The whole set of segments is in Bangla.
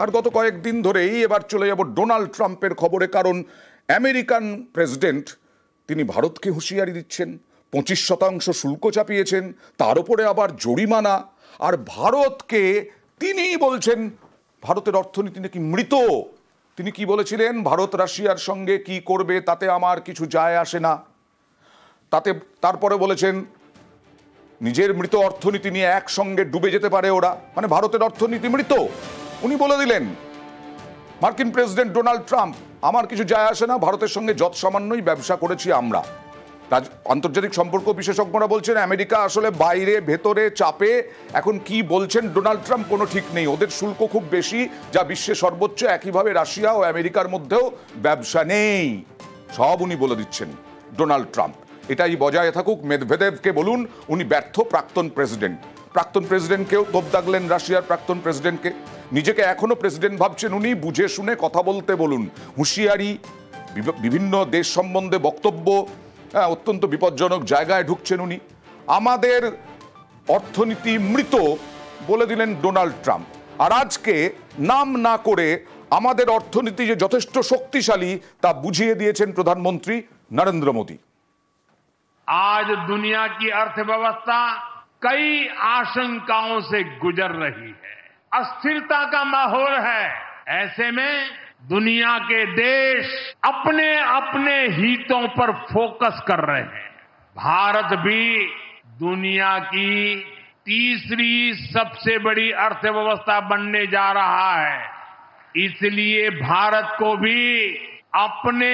আর গত কয়েকদিন ধরেই এবার চলে যাব ডোনাল্ড ট্রাম্পের খবরে, কারণ আমেরিকান প্রেসিডেন্ট তিনি ভারতকে হুঁশিয়ারি দিচ্ছেন, 25% শুল্ক চাপিয়েছেন, তার উপরে আবার জরিমানা। আর ভারতকে তিনি বলছেন ভারতের অর্থনীতি নাকি মৃত। তিনি কি বলেছিলেন, ভারত রাশিয়ার সঙ্গে কি করবে তাতে আমার কিছু যায় আসে না। তারপরে বলেছেন নিজের মৃত অর্থনীতি নিয়ে একসঙ্গে ডুবে যেতে পারে ওরা, মানে ভারতের অর্থনীতি মৃত। উনি বলে দিলেন মার্কিন প্রেসিডেন্ট ডোনাল্ড ট্রাম্প, আমার কিছু যায় আসে না, ভারতের সঙ্গে যত সামান্যই ব্যবসা করেছি আমরা। আন্তর্জাতিক সম্পর্ক বিশেষজ্ঞরা বলছেন আমেরিকা আসলে বাইরে ভেতরে চাপে, এখন কি বলছেন ডোনাল্ড ট্রাম্প কোনো ঠিক নেই। ওদের শুল্ক খুব বেশি, যা বিশ্বে সর্বোচ্চ, একইভাবে রাশিয়া ও আমেরিকার মধ্যেও ব্যবসা নেই, সব উনি বলে দিচ্ছেন ডোনাল্ড ট্রাম্প। এটাই বজায় থাকুক, মেদভেদেভকে বলুন উনি ব্যর্থ প্রাক্তন প্রেসিডেন্টকেও তোপ দাগলেন রাশিয়ার প্রাক্তন প্রেসিডেন্টকে। নিজেকে এখনো প্রেসিডেন্ট ভাবছেন উনি, বুঝে শুনে কথা বলতে বলুন। হুঁশিয়ারি, বিভিন্ন দেশ সম্বন্ধে বক্তব্য, অত্যন্ত বিপজ্জনক জায়গায় ঢুকছেন উনি। আমাদের অর্থনীতি মৃত বলে দিলেন ডোনাল্ড ট্রাম্প। আর আজকে নাম না করে আমাদের অর্থনীতি যে যথেষ্ট শক্তিশালী তা বুঝিয়ে দিয়েছেন প্রধানমন্ত্রী নরেন্দ্র মোদী। आज दुनिया की अर्थव्यवस्था कई आशंकाओं से गुजर रही है, अस्थिरता का माहौल है। ऐसे में दुनिया के देश अपने अपने हितों पर फोकस कर रहे हैं। भारत भी दुनिया की तीसरी सबसे बड़ी अर्थव्यवस्था बनने जा रहा है, इसलिए भारत को भी अपने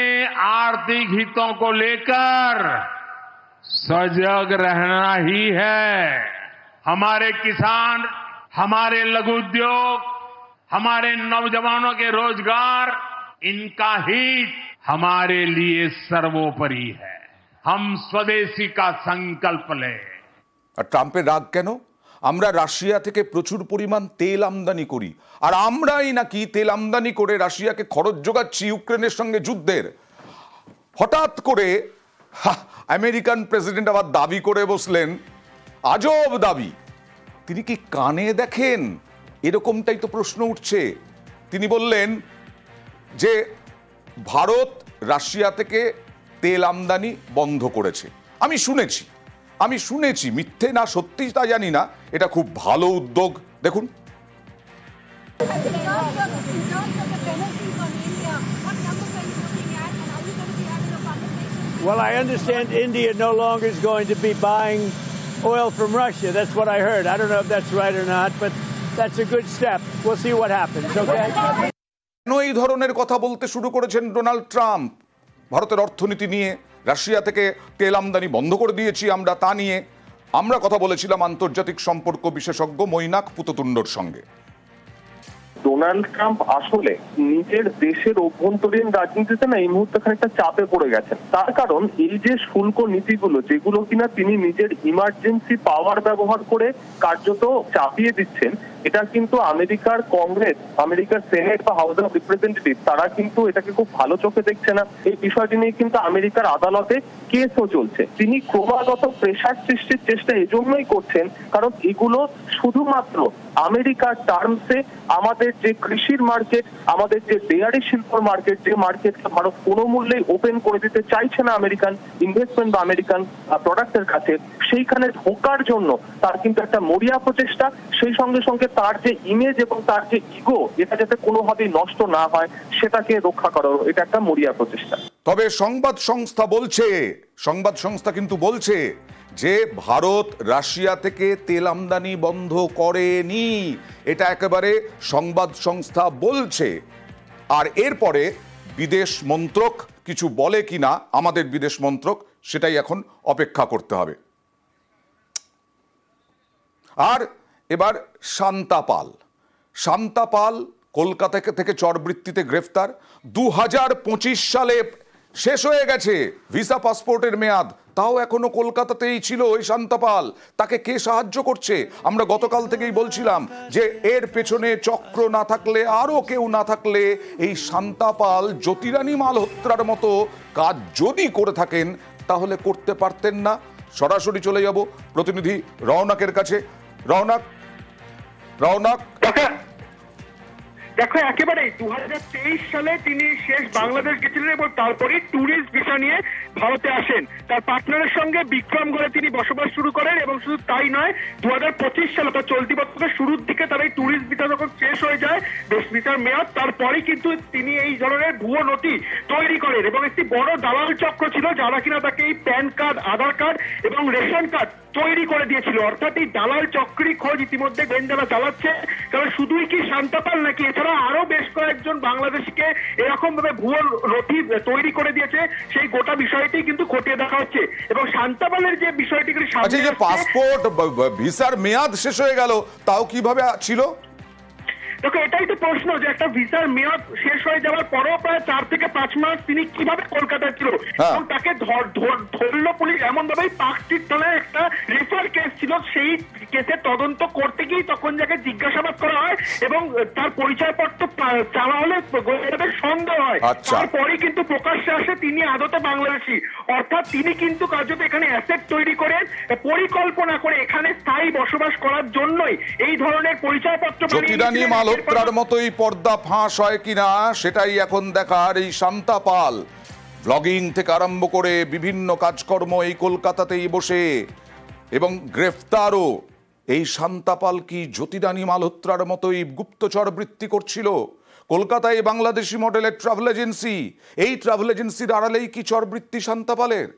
आर्थिक हितों को लेकर सजग रहना ही है। हमारे किसान, हमारे लघु उद्योग, हमारे नौजवानों के रोजगार, इनका हित हमारे लिए सर्वोपरि है। हम स्वदेशी का संकल्प लें। আর ট্রাম্পের রাগ কেন? আমরা রাশিয়া থেকে প্রচুর পরিমাণ তেল আমদানি করি, আর আমরাই নাকি তেল আমদানি করে রাশিয়াকে খরচ যোগাচ্ছি ইউক্রেনের সঙ্গে যুদ্ধের। হঠাৎ করে আমেরিকান প্রেসিডেন্ট আবার দাবি করে বসলেন, আজব দাবি। তিনি কি কানে দেখেন? এরকমটাই তো প্রশ্ন উঠছে। তিনি বললেন যে ভারত রাশিয়া থেকে তেল আমদানি বন্ধ করেছে। আমি শুনেছি, মিথ্যে না সত্যি তা জানি না, এটা খুব ভালো উদ্যোগ। দেখুন, Well, I understand India no longer is going to be buying oil from Russia. That's what I heard. I don't know if that's right or not, but that's a good step. We'll see what happens, okay? কেন এই ধরনের কথা বলতে শুরু করেছেন ডোনাল্ড ট্রাম্প? ভারতের অর্থনীতি নিয়ে, রাশিয়া থেকে তেল আমদানি বন্ধ করে দিয়েছি আমরা, তা নিয়ে আমরা কথা বলেছিলাম আন্তর্জাতিক সম্পর্ক বিশেষজ্ঞ মৈনাক পুততুণ্ডর সঙ্গে। ডোনাল্ড ট্রাম্প আসলে নিজের দেশের অভ্যন্তরীণ রাজনীতিতে না এই মুহূর্তে খানিকটা চাপে পড়ে গেছেন। তার কারণ এই যে শুল্ক নীতিগুলো, যেগুলো কিনা তিনি নিজের ইমার্জেন্সি পাওয়ার ব্যবহার করে কার্যত চাপিয়ে দিচ্ছেন, এটা কিন্তু আমেরিকার কংগ্রেস, আমেরিকার সেনেট বা হাউস অফ রিপ্রেজেন্টেটিভ, তারা কিন্তু এটাকে খুব ভালো চোখে দেখছে না। এই বিষয়টি নিয়ে কিন্তু আমেরিকার আদালতে কেসও চলছে। তিনি ক্রমাগত প্রেসার সৃষ্টির চেষ্টা এজন্যই করছেন কারণ এগুলো শুধুমাত্র আমেরিকার টার্মসে আমাদের যে কৃষির মার্কেট, আমাদের যে ডেয়ারি শিল্পর মার্কেট, যে মার্কেটকে ভারত কোনো মূল্যেই ওপেন করে দিতে চাইছে না আমেরিকান ইনভেস্টমেন্ট বা আমেরিকান প্রোডাক্টের কাছে, সেইখানে ঢোকার জন্য তার কিন্তু একটা মরিয়া প্রচেষ্টা। সেই সঙ্গে সঙ্গে তার যে ইমেজ এবং তার যে ইগো, এটা যাতে কোনোভাবেই নষ্ট না হয় সেটাকে রক্ষা করার এটা একটা মরিয়া প্রচেষ্টা। তবে সংবাদ সংস্থা কিন্তু বলছে যে ভারত রাশিয়া থেকে তেল আমদানি বন্ধ করেনি, এটা একেবারে সংবাদ সংস্থা বলছে। আর এরপরে বিদেশ মন্ত্রক কিছু বলে কিনা আমাদের বিদেশ মন্ত্রক, সেটাই এখন অপেক্ষা করতে হবে। আর এবার শান্তা পাল কলকাতা থেকে চরবৃত্তিতে গ্রেফতার। 2025 সালে শেষ হয়ে গেছে ভিসা পাসপোর্টের মেয়াদ, তাও এখনো কলকাতাতেই ছিল ওই শান্তা পাল। তাকে কে সাহায্য করছে? আমরা গতকাল থেকেই বলছিলাম যে এর পেছনে চক্র না থাকলে, আরো কেউ না থাকলে, এই শান্তা পাল জ্যোতিরানী মালহোত্রার মতো কাজ যদি করে থাকেন তাহলে করতে পারতেন না। সরাসরি চলে যাব প্রতিনিধি রওনাকের কাছে। রওনাক, দেখো একেবারেই 2023 সালে তিনি শেষ বাংলাদেশ গেছিলেন এবং তারপরে ট্যুরিস্ট ভিসা নিয়ে ভারতে আসেন। তার পার্টনারের সঙ্গে বিক্রমগড়ে তিনি বসবাস শুরু করেন এবং শুধু তাই নয়, 2025 সালে অর্থাৎ চলতি বছরের শুরুর দিকে তার এই ট্যুরিস্ট ভিসা যখন শেষ হয়ে যায়, দেশ ভিসার মেয়াদ, তারপরেই কিন্তু তিনি এই ধরনের ভুয়ো নথি তৈরি করেন এবং একটি বড় দালাল চক্র ছিল যারা কিনা তাকে এই প্যান কার্ড, আধার কার্ড এবং রেশন কার্ড তৈরি করে দিয়েছিল। অর্থাৎ এই দালাল চক্রী খোঁজ ইতিমধ্যে গোয়েন্দারা চালাচ্ছে। কারণ শুধুই কি শান্তাপাল নাকি এছাড়া আরো বেশ কয়েকজন বাংলাদেশকে এরকম ভাবে ভুয়ো নথি তৈরি করে দিয়েছে, সেই গোটা বিষয়টি কিন্তু খতিয়ে দেখা হচ্ছে। এবং শান্তাপালের যে বিষয়টি আচ্ছা, যে পাসপোর্ট ভিসার মেয়াদ শেষ হয়ে গেল তাও কিভাবে ছিল? দেখো এটাই তো প্রশ্ন যে একটা ভিসার মেয়াদ শেষ হয়ে যাওয়ার পরও প্রায় 4 থেকে 5 মাস তিনি কিভাবে কলকাতায় ছিল এবং তাকে ধরলো পুলিশ এমন ভাবেই পার্ক স্ট্রিট থানায় একটা রেফার কেস ছিল। সেই কেসের তদন্ত করতে গিয়ে তখন যাকে জিজ্ঞাসাবাদ করা হয় এবং তার পরিচয়পত্র চাওয়া হলে গোয়েন্দাদের সন্দেহ হয়। তারপরেই কিন্তু প্রকাশ্যে আসে তিনি আদতে বাংলাদেশি। অর্থাৎ তিনি কিন্তু কার্যত এখানে অ্যাসেট তৈরি করেন পরিকল্পনা করে এখানে স্থায়ী বসবাস করার জন্যই এই ধরনের পরিচয়পত্র বানিয়ে মালহোত্রার মতোই পর্দা ফাঁস হয় কিনা সেটাই এখন দেখার। এই শান্তা পাল ব্লগিং থেকে আরম্ভ করে বিভিন্ন কাজকর্ম এই কলকাতাতেই বসে এবং গ্রেফতারও। এই শান্তা পাল কি জ্যোতিরানী মালহোত্রার মতোই গুপ্তচর বৃত্তি করছিল? কলকাতায় বাংলাদেশি মডেলের ট্রাভেল এজেন্সি, এই ট্রাভেল এজেন্সির আড়ালেই কি চরবৃত্তি শান্তা পালের?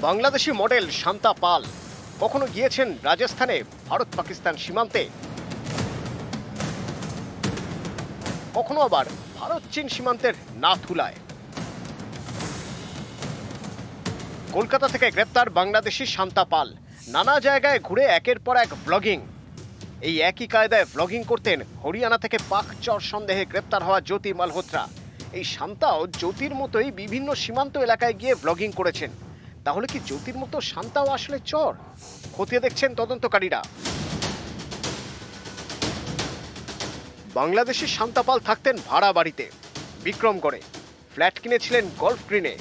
বাংলাদেশি মডেল শান্তা পাল কখনো গিয়েছেন রাজস্থানে ভারত পাকিস্তান সীমান্তে, কখনো আবার ভারত চীন সীমান্তের নাথুলায়। কলকাতা থেকে গ্রেপ্তার বাংলাদেশি শান্তা পাল নানা জায়গায় ঘুরে একের পর এক ব্লগিং। এই একই কায়দায় ব্লগিং করতেন হরিয়ানা থেকে পাক চর সন্দেহে গ্রেপ্তার হওয়া জ্যোতি মালহোত্রা। এই শান্তাও জ্যোতির মতোই বিভিন্ন সীমান্ত এলাকায় গিয়ে ব্লগিং করেছেন। তাহলে কি জ্যোতির মতো শান্তাও আসলে চর? খতিয়ে দেখছেন তদন্তকারীরা। বাংলাদেশি শান্তা পাল থাকতেন ভাড়া বাড়িতে বিক্রমগড়ে, ফ্ল্যাট কিনেছিলেন গল্ফ গ্রিনে।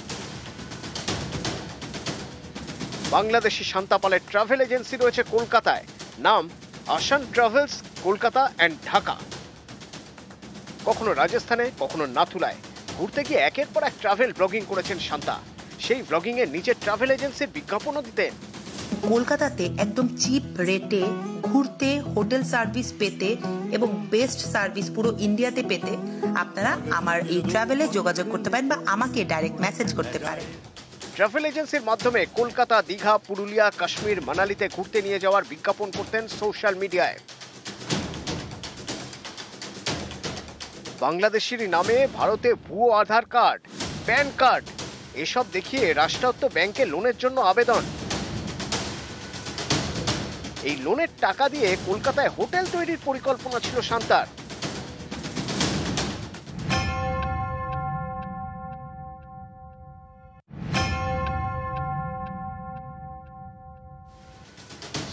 বাংলাদেশি শান্তা পালের ট্রাভেল এজেন্সি রয়েছে কলকাতায়, নাম আসান ট্রাভেলস কলকাতা অ্যান্ড ঢাকা। কখনো রাজস্থানে, কখনো নাথুলায় ঘুরতে গিয়ে একের পর এক ট্রাভেল ব্লগিং করেছেন শান্তা। সেই ব্লগিং এ নিজের ট্রাভেল এজেন্সির বিজ্ঞাপনও দিতেন। কলকাতাতে একদম চিপ রেটে ঘুরতে, হোটেল সার্ভিস পেতে এবং বেস্ট সার্ভিস পুরো ইন্ডিয়াতে পেতে আপনারা আমার এই ট্রাভেলে যোগাযোগ করতে পারেন বা আমাকে ডাইরেক্ট মেসেজ করতে পারেন। ট্রাভেল এজেন্সির মাধ্যমে কলকাতা, দীঘা, পুরুলিয়া, কাশ্মীর, মানালিতে ঘুরতে নিয়ে যাওয়ার বিজ্ঞাপন করতেন সোশ্যাল মিডিয়ায়। বাংলাদেশের নামে ভারতে ভুয়ো আধার কার্ড, প্যান কার্ড এসব দেখিয়ে রাষ্ট্রায়ত্ত ব্যাংকে লোনের জন্য আবেদন। এই লোনের টাকা দিয়ে কলকাতায় হোটেল তৈরির পরিকল্পনা ছিল শান্তার।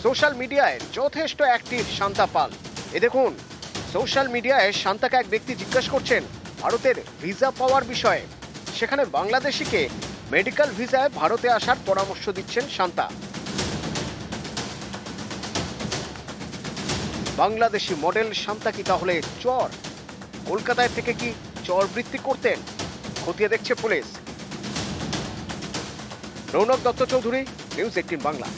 সোশ্যাল মিডিয়ায় যথেষ্ট অ্যাক্টিভ শান্তা পাল। এ দেখুন, সোশ্যাল মিডিয়ায় শান্তাকে এক ব্যক্তি জিজ্ঞাসা করছেন ভারতের ভিসা পাওয়ার বিষয়ে। সেখানে বাংলাদেশিকে মেডিকেল ভিসায় ভারতে আসার পরামর্শ দিচ্ছেন শান্তা। বাংলাদেশি মডেল শান্তা কি তাহলে চর? কলকাতায় থেকে কি চর বৃত্তি করতেন? খতিয়ে দেখছে পুলিশ। রৌনক দত্ত চৌধুরী, নিউজ 18 বাংলা।